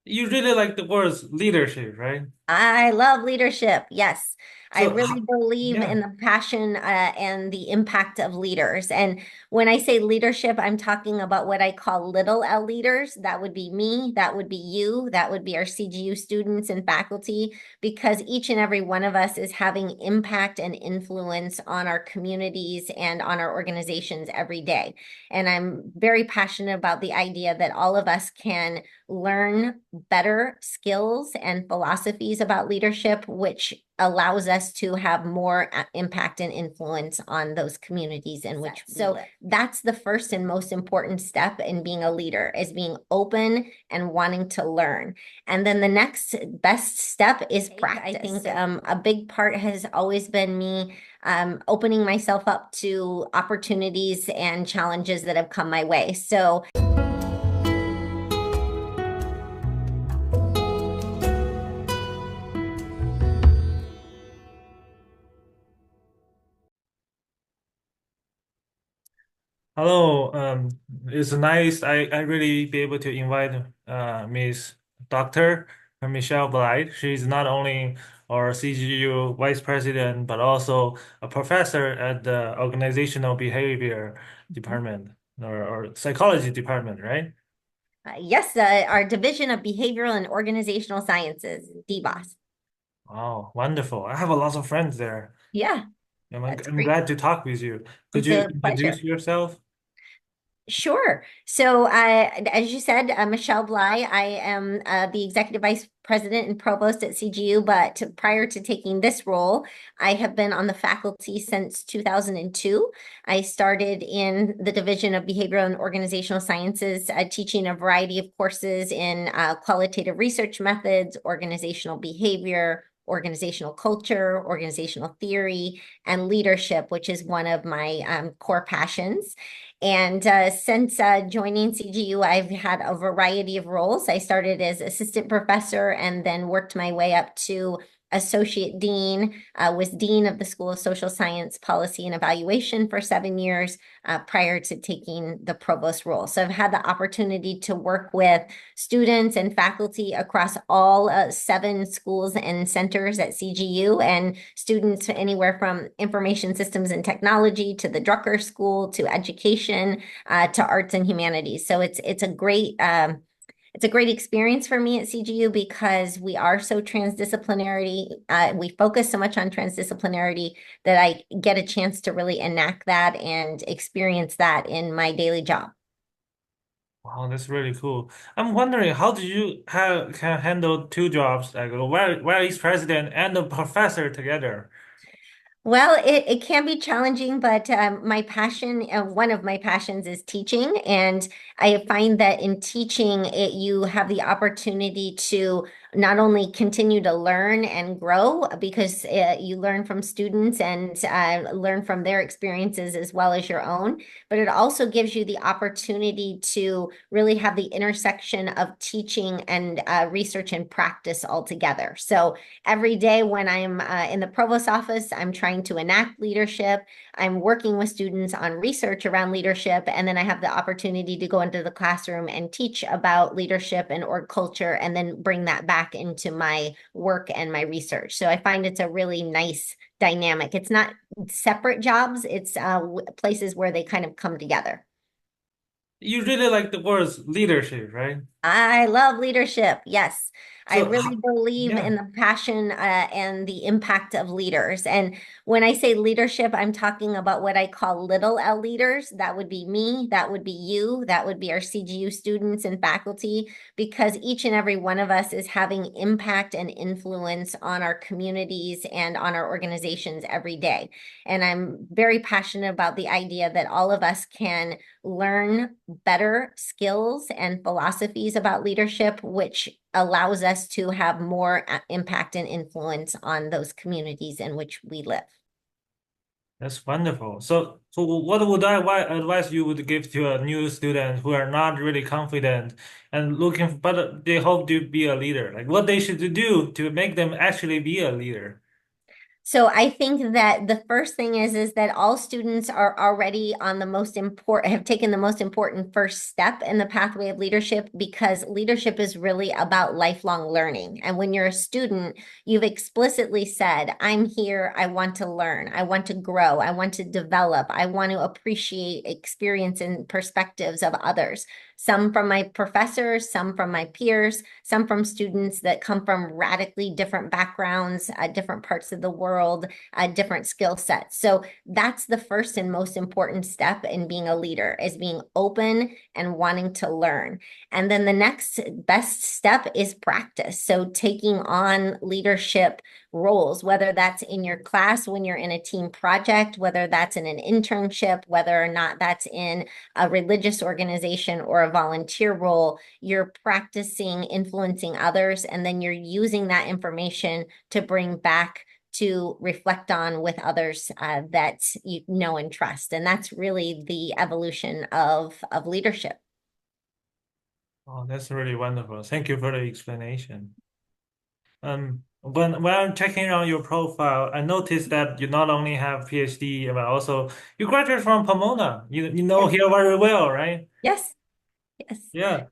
You really like the words leadership, right? I love leadership. Yes. I So, really believe yeah. in the passion and the impact of leaders. And when I say leadership, I'm talking about what I call little L leaders. That would be me, that would be you, that would be our CGU students and faculty, because each and every one of us is having impact and influence on our communities and on our organizations every day. And I'm very passionate about the idea that all of us can learn better skills and philosophies about leadership, which allows us to have more impact and influence on those communities in which we live. That's the first and most important step in being a leader, is being open and wanting to learn. And then the next best step is practice. I think a big part has always been me opening myself up to opportunities and challenges that have come my way. So Hello. It's nice. I really be able to invite Miss Dr. Michelle Bligh. She's not only our CGU Vice President, but also a professor at the Organizational Behavior Department or Psychology Department, right? Yes, our Division of Behavioral and Organizational Sciences, DBOS. Oh, wonderful. I have a lot of friends there. Yeah, that's I'm great. glad to talk with you. Could It's you a introduce pleasure. yourself? Sure. So, as you said, Michelle Bligh, I am the Executive Vice President and Provost at CGU, but prior to taking this role, I have been on the faculty since 2002. I started in the Division of Behavioral and Organizational Sciences, teaching a variety of courses in qualitative research methods, organizational behavior, organizational culture, organizational theory, and leadership, which is one of my core passions. And since joining CGU, I've had a variety of roles. I started as assistant professor and then worked my way up to associate dean, was dean of the School of Social Science Policy and Evaluation for 7 years prior to taking the provost role. So I've had the opportunity to work with students and faculty across all 7 schools and centers at CGU, and students anywhere from information systems and technology to the Drucker School to education to arts and humanities. So it's a great experience for me at CGU because we are so transdisciplinary. We focus so much on transdisciplinarity that I get a chance to really enact that and experience that in my daily job. Wow, that's really cool. I'm wondering, how do you can handle two jobs, like a vice president and a professor together? Well, it can be challenging, but my passion, one of my passions is teaching. And I find that in teaching, you have the opportunity to not only continue to learn and grow because you learn from students and learn from their experiences as well as your own, but it also gives you the opportunity to really have the intersection of teaching and research and practice all together. So every day when I'm in the provost office, I'm trying to enact leadership. I'm working with students on research around leadership, and then I have the opportunity to go into the classroom and teach about leadership and org culture, and then bring that back into my work and my research. So I find it's a really nice dynamic. It's not separate jobs, it's places where they kind of come together. You really like the words leadership, right? I love leadership. Yes. I So, really believe yeah. in the passion and the impact of leaders. And when I say leadership, I'm talking about what I call little L leaders. That would be me, that would be you, that would be our CGU students and faculty, because each and every one of us is having impact and influence on our communities and on our organizations every day. And I'm very passionate about the idea that all of us can learn better skills and philosophies about leadership, which allows us to have more impact and influence on those communities in which we live. That's wonderful. So what would advice you would give to a new student who are not really confident and looking, but they hope to be a leader? Like what they should do to make them actually be a leader? So I think that the first thing is that all students are already on the most important, have taken the most important first step in the pathway of leadership, because leadership is really about lifelong learning. And when you're a student, you've explicitly said, I'm here, I want to learn, I want to grow, I want to develop, I want to appreciate experience and perspectives of others. Some from my professors, some from my peers, some from students that come from radically different backgrounds, different parts of the world, different skill sets. So that's the first and most important step in being a leader, is being open and wanting to learn. And then the next best step is practice. So taking on leadership roles, whether that's in your class when you're in a team project, whether that's in an internship, whether or not that's in a religious organization or a volunteer role, you're practicing influencing others, and then you're using that information to bring back to reflect on with others that you know and trust. And that's really the evolution of leadership. Oh, that's really wonderful. Thank you for the explanation. When I'm checking on your profile, I noticed that you not only have PhD, but also you graduated from Pomona. You know Yes, here very well, right? yes, yes. Yeah.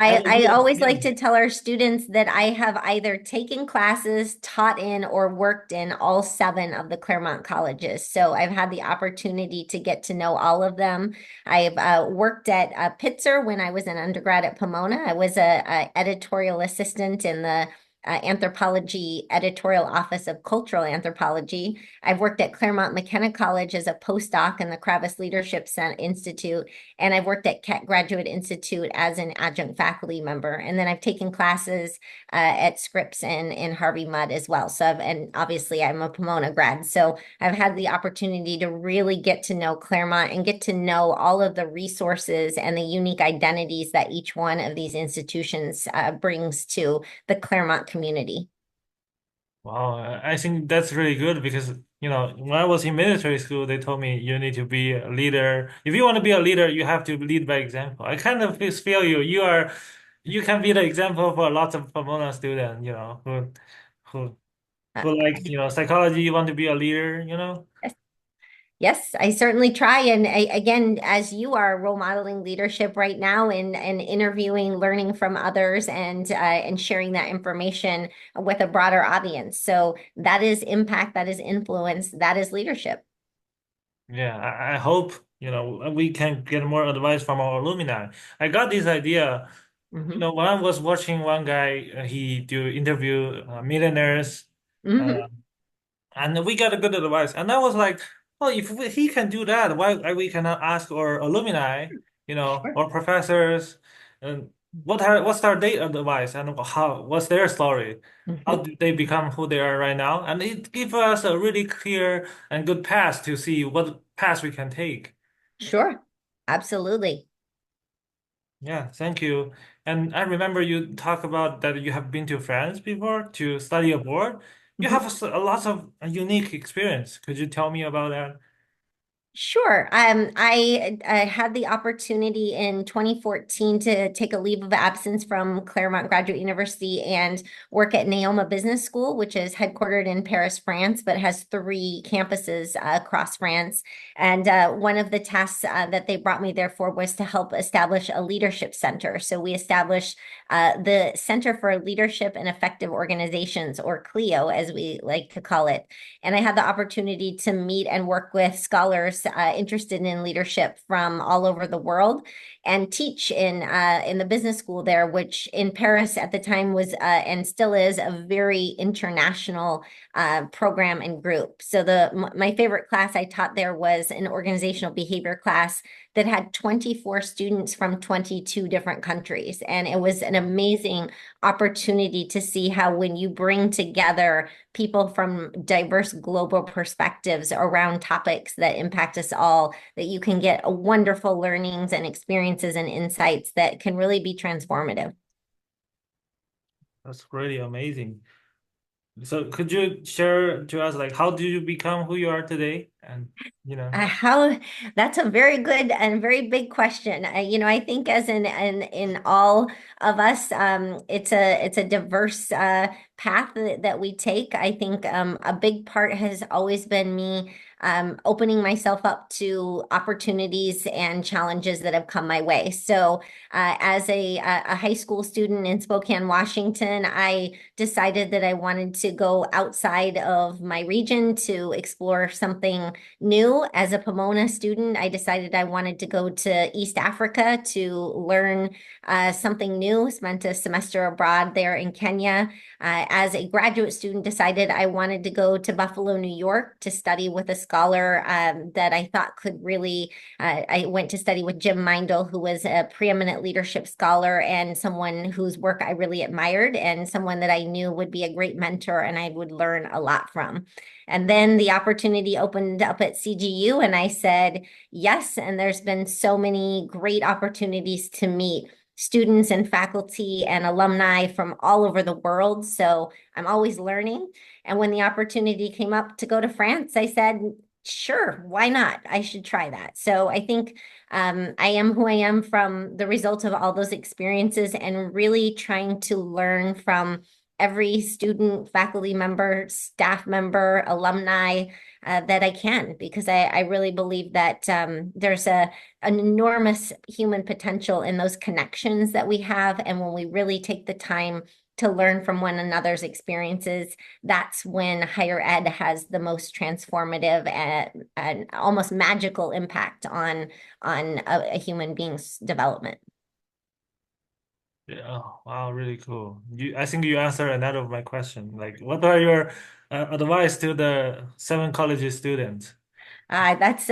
I always Yeah. like to tell our students that I have either taken classes, taught in, or worked in all seven of the Claremont colleges. So I've had the opportunity to get to know all of them. I've worked at Pitzer when I was an undergrad at Pomona. I was a editorial assistant in the Anthropology editorial office of cultural anthropology. I've worked at Claremont McKenna College as a postdoc in the Kravis Leadership Institute, and I've worked at Keck Graduate Institute as an adjunct faculty member. And then I've taken classes at Scripps and in Harvey Mudd as well. So and obviously I'm a Pomona grad. So I've had the opportunity to really get to know Claremont and get to know all of the resources and the unique identities that each one of these institutions brings to the Claremont community. Wow, I think that's really good because, when I was in military school, they told me you need to be a leader. If you want to be a leader, you have to lead by example. I kind of feel you. You can be the example for lots of Pomona students, who, Uh, who like, psychology, you want to be a leader. Yes, I certainly try. And again, as you are role modeling leadership right now and interviewing, learning from others, and sharing that information with a broader audience. So that is impact, that is influence, that is leadership. Yeah, I hope, we can get more advice from our alumni. I got this idea, Hmm. when I was watching one guy, he do interview millionaires. Hmm. Uh, And we got a good advice. And I was like, well, if he can do that, why we cannot ask our alumni, Sure. or professors, and what's their date advice and what's their story? How Hmm. did they become who they are right now? And it gives us a really clear and good path to see what path we can take. Sure. Absolutely. Yeah, thank you. And I remember you talk about that you have been to France before to study abroad. You have a lot of unique experience. Could you tell me about that? Sure. I had the opportunity in 2014 to take a leave of absence from Claremont Graduate University and work at Neoma Business School, which is headquartered in Paris, France, but has three campuses across France. And one of the tasks that they brought me there for was to help establish a leadership center. So we established the Center for Leadership and Effective Organizations, or CLEO, as we like to call it. And I had the opportunity to meet and work with scholars interested in leadership from all over the world, and teach in the business school there, which in Paris at the time was and still is a very international program and group. So my favorite class I taught there was an organizational behavior class that had 24 students from 22 different countries, and it was an amazing opportunity to see how when you bring together people from diverse global perspectives around topics that impact us all, that you can get a wonderful learnings and experiences and insights that can really be transformative. That's really amazing. So could you share to us like how did you become who you are today? And you know, How that's a very good and very big question. I think as in all of us, it's a diverse path that we take. I think a big part has always been me opening myself up to opportunities and challenges that have come my way. So, as a high school student in Spokane, Washington, I decided that I wanted to go outside of my region to explore something new. As a Pomona student, I decided I wanted to go to East Africa to learn something new. Spent a semester abroad there in Kenya. As a graduate student, decided I wanted to go to Buffalo, New York to study with a scholar that I thought could really. I went to study with Jim Mindel, who was a preeminent leadership scholar and someone whose work I really admired, and someone that I knew would be a great mentor and I would learn a lot from. And then the opportunity opened up at CGU, and I said yes. And there's been so many great opportunities to meet students and faculty and alumni from all over the world. So I'm always learning. And when the opportunity came up to go to France, I said, sure, why not? I should try that. So I think I am who I am from the result of all those experiences and really trying to learn from every student, faculty member, staff member, alumni that I can, because I really believe that there's an enormous human potential in those connections that we have. And when we really take the time to learn from one another's experiences, that's when higher ed has the most transformative and almost magical impact on a human being's development. yeah, oh, wow, really cool. I think you answered another of my question. Like, what are your advice to the seven college students? That's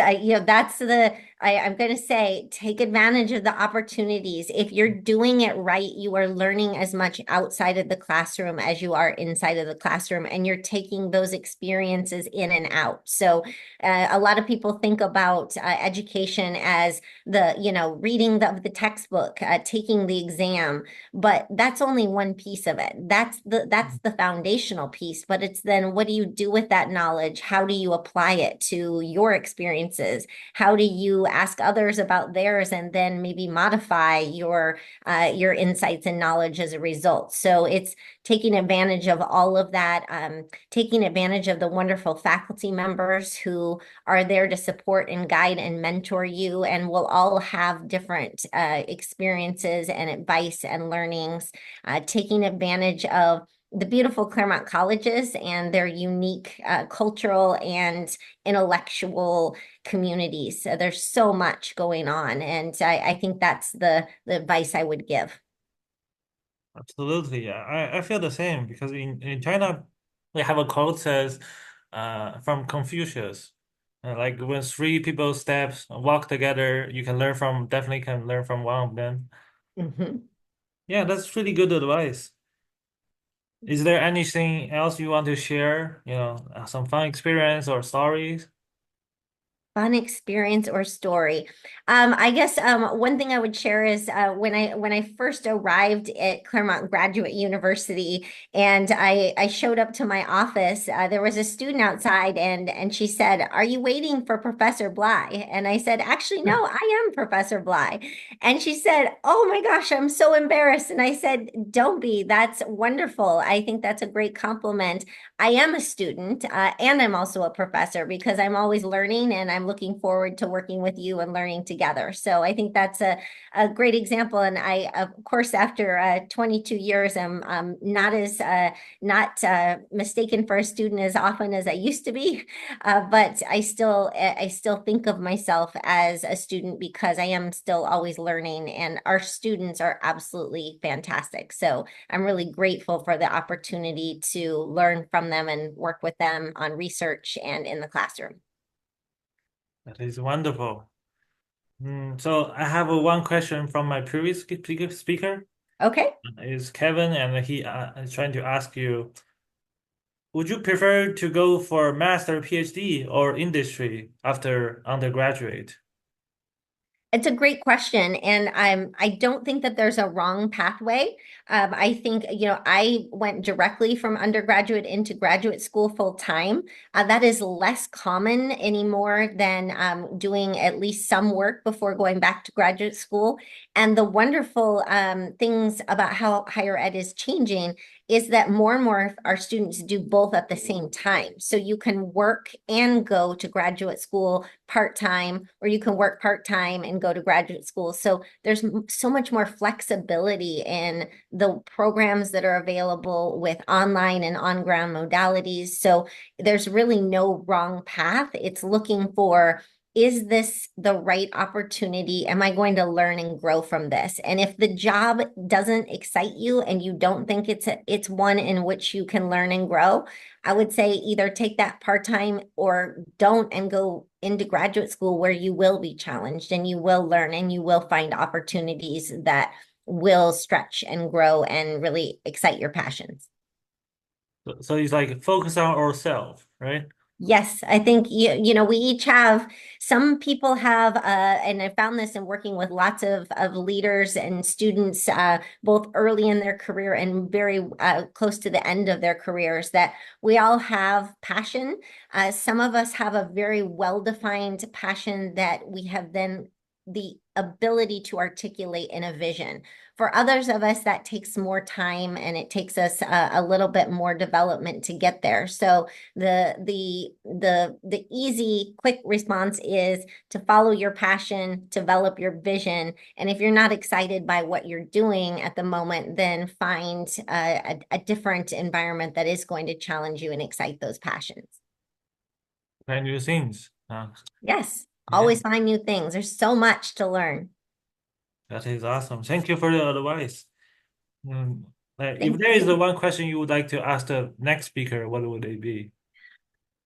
I'm going to say take advantage of the opportunities. If you're doing it right, you are learning as much outside of the classroom as you are inside of the classroom, and you're taking those experiences in and out. So, a lot of people think about education as reading the textbook, taking the exam, but that's only one piece of it. That's the foundational piece, but it's then what do you do with that knowledge? How do you apply it to your experiences? How do you ask others about theirs and then maybe modify your insights and knowledge as a result? So it's taking advantage of all of that, taking advantage of the wonderful faculty members who are there to support and guide and mentor you, and we'll all have different experiences and advice and learnings, taking advantage of the beautiful Claremont colleges and their unique cultural and intellectual communities. So there's so much going on, and I think that's the advice I would give. Absolutely, yeah. I feel the same because in China they have a quote says from Confucius. Like when three people steps walk together, you can learn from definitely can learn from one of them. Mhm. Yeah, that's really good advice. Is there anything else you want to share? Some fun experience or stories? Fun experience or story. I guess one thing I would share is when I first arrived at Claremont Graduate University and I showed up to my office, there was a student outside and she said, "Are you waiting for Professor Bligh?" And I said, "Actually, no, I am Professor Bligh." And she said, "Oh my gosh, I'm so embarrassed." And I said, "Don't be. That's wonderful. I think that's a great compliment. I am a student, and I'm also a professor because I'm always learning and I'm looking forward to working with you and learning together." So I think that's a great example. And I, of course, after 22 years, I'm not mistaken for a student as often as I used to be, but I still think of myself as a student because I am still always learning, and our students are absolutely fantastic. So I'm really grateful for the opportunity to learn from them and work with them on research and in the classroom. That is wonderful. So I have one question from my previous speaker. Okay. Is Kevin, and he is trying to ask you, would you prefer to go for master, PhD, or industry after undergraduate? It's a great question, and I don't think that there's a wrong pathway. I think, I went directly from undergraduate into graduate school full time. That is less common anymore than doing at least some work before going back to graduate school. And the wonderful things about how higher ed is changing is that more and more of our students do both at the same time. So you can work and go to graduate school part-time, or you can work part-time and go to graduate school. So there's so much more flexibility in the programs that are available with online and on-ground modalities. So there's really no wrong path. It's looking for, is this the right opportunity? Am I going to learn and grow from this? And if the job doesn't excite you and you don't think it's one in which you can learn and grow, I would say either take that part-time or don't, and go into graduate school where you will be challenged and you will learn and you will find opportunities that will stretch and grow and really excite your passions. So it's like focus on ourselves, right? Yes, I think we each have, some people have, and I found this in working with lots of leaders and students, both early in their career and very close to the end of their careers, that we all have passion. Some of us have a very well-defined passion that we have then the ability to articulate in a vision. For others of us, that takes more time and it takes us a little bit more development to get there. So the easy, quick response is to follow your passion, develop your vision. And if you're not excited by what you're doing at the moment, then find a different environment that is going to challenge you and excite those passions. Try new things. Yes, Yeah, always find new things. There's so much to learn. that is awesome. Thank you for the advice. Mm, if Thank there is the you. one question you would like to ask the next speaker, what would it be?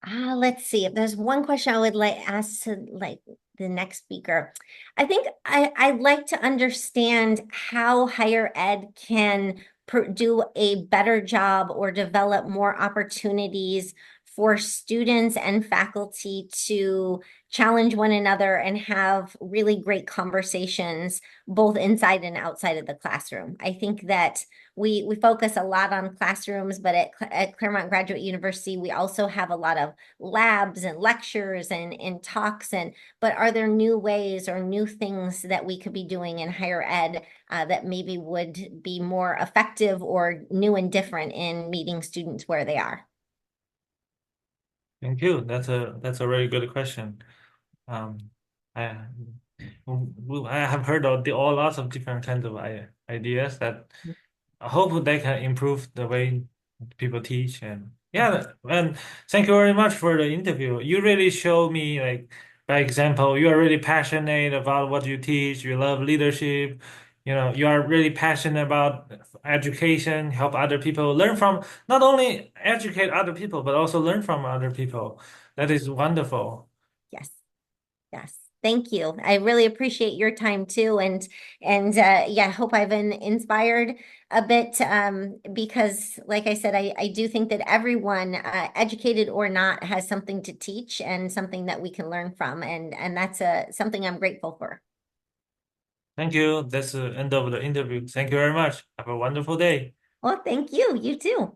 Let's see. If there's one question I would like ask to like the next speaker, I think I'd like to understand how higher ed can do a better job or develop more opportunities for students and faculty to challenge one another and have really great conversations both inside and outside of the classroom. I think that we focus a lot on classrooms, but at Claremont Graduate University, we also have a lot of labs and lectures and talks. But are there new ways or new things that we could be doing in higher ed that maybe would be more effective or new and different in meeting students where they are? Thank you. That's a very good question. Um, I I have heard of all lots of different kinds of ideas that I hope they can improve the way people teach. And yeah, and thank you very much for the interview. You really show me, like, by example, you are really passionate about what you teach. You love leadership. You are really passionate about education, help other people learn from, not only educate other people, but also learn from other people. That is wonderful. Yes. Yes. Thank you. I really appreciate your time too. And yeah, I hope I've been inspired a bit because like I said, I do think that everyone, educated or not, has something to teach and something that we can learn from. And that's something I'm grateful for. Thank you. That's the end of the interview. Thank you very much. Have a wonderful day. Well, thank you. You too.